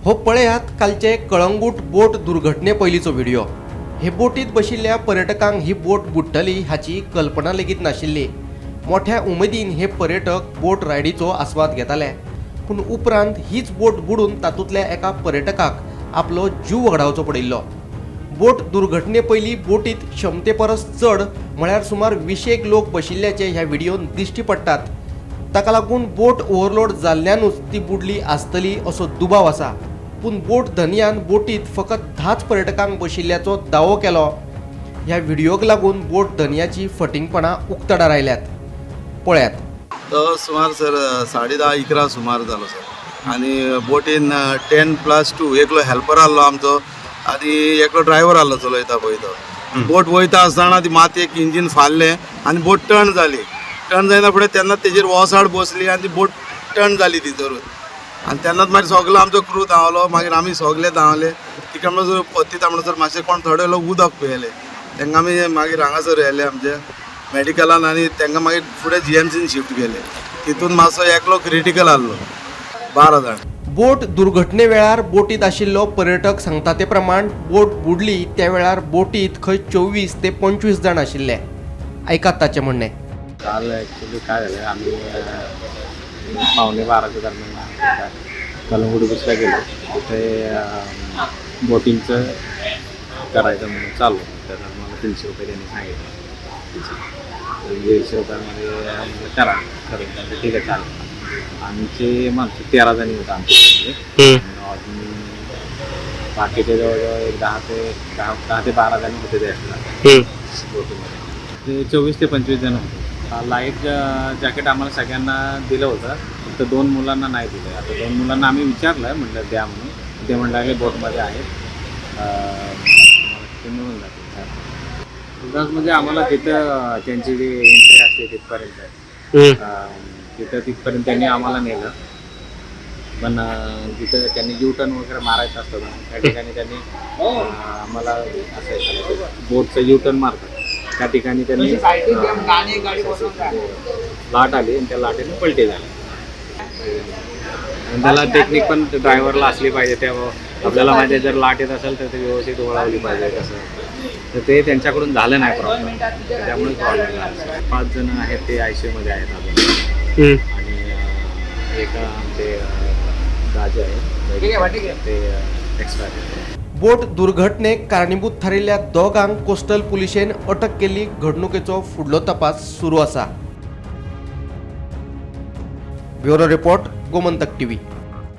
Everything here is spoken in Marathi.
हो पळयात कालचे कळंगूट बोट दुर्घटने पयलींचो व्हिडिओ। हे बोटीत बशिल्ल्या पर्यटकांक ही बोट बुडटली हाची कल्पना लेगीत नाशिल्ली। मोठ्या उमेदीन हे पर्यटक बोट रायडीचो आस्वाद घेताले, पूण उपरांत हीच बोट बुडून तातूंतल्या एका पर्यटकाक आपलो जीव वगडावचो पडिल्लो। बोट दुर्घटने पयलीं बोटीत क्षमते परस चड म्हळ्यार सुमार 20 लोक बशिल्ल्याचे ह्या व्हिडिओन दिश्टी पडटात। ताका लागून बोट ओव्हरलोड जाल्ल्यानूच ती बुडली आसतली असो दुबाव आसा, पूण बोट धनियान बोटीत फकत 10च पर्यटकांक बशिल्ल्याचो दावो केलो। ह्या व्हिडिओक लागून बोट धनियाची फटिंगपणां उक्तडार आयल्यात। पळयात। तो सुमार सर 10:30-11 सुमार जालो सर। आणि बोटीन 10+2 एकलो हेल्पर आसलो आमचो आनी एकलो ड्रायव्हर आसलो चलयता पळय तो। बोट वयता आसतना ती मातयेक इंजीन फाल्लें आनी बोट टर्न जाली। टर्न जायना फुडें तेन्ना तेजेर वोसाड बसली आनी ती बोट टर्न जाली ती धरून। आनी तेन्नाच मागीर सगलो आमचो क्रू धांवलो, मागीर आमी सगळे धांवले। तिका म्हणसर पत्तीता म्हणसर मातशें कोण थोडे लोक उदक पियेले, तांकां आमी मागीर हांगासर व्हेले आमच्या मेडिकलान आनी तांकां मागीर फुडें GMCन शिफ्ट केले। तितून मातसो एकलो क्रिटिकल आसलो, 12 जाण। बोट दुर्घटने वेळार बोटीत आशिल्लो पर्यटक सांगता ते प्रमाण बोट बुडली त्या वेळार बोटीत खंय 24 ते 25 जाण आशिल्ले। ऐकात ताचें म्हणणें। काल ॲक्च्युली काय झालं, आम्ही 11:15 दरम्यान कळंगूट बीचला गेलो। तिथे बोटिंगचं करायचं म्हणून चालू, तर मला 300 रुपये त्यांनी सांगितलं। 150 रुपयामध्ये करा खरं, ठीक आहे चालेल। आमचे माणसं 13 जणी होतं आमच्याकडे, बाकीचे जवळजवळ एक 10 ते 12 जण होते त्याला बोटीमध्ये। ते 24 ते 25 जण होते। लाईफ जॅकेट आम्हाला सगळ्यांना दिलं होतं, फक्त 2 मुलांना नाही दिलं। आता 2 मुलांना आम्ही विचारलं, म्हटलं द्या म्हणून, ते म्हटलं बोटमध्ये आहेत, ते मिळून जातील। उदास आम्हाला तिथं त्यांची जी एंट्री असते तिथपर्यंत त्यांनी आम्हाला नेलं, पण तिथं त्यांनी U-टर्न वगैरे मारायचं असतं त्या ठिकाणी त्यांनी आम्हाला असं बोटचं U-टर्न मारतात त्या ठिकाणी त्यांनी लाट आली आणि त्या लाटेने पलटी झाली। त्याला टेक्निक पण ड्रायव्हरला असली पाहिजे, तेव्हा आपल्याला माहिती आहे जर लाट येत असेल तर ते व्यवस्थित ओळखली पाहिजे कसं, तर ते त्यांच्याकडून झालं नाही प्रॉब्लेम, त्यामुळे प्रॉब्लेम झाला। 5 जण आहेत ते ICUमध्ये आहेत अजून, आणि एक आमचे राजे आहेत ते एक्सपायर। बोट दुर्घटनेक कारणीभूत थारिल्ल्या दोगांक कोस्टल पुलिशेन अटक केली। घडणुकेचो फुडलो तपास सुरू आसा। Bureau report, Gomantak TV।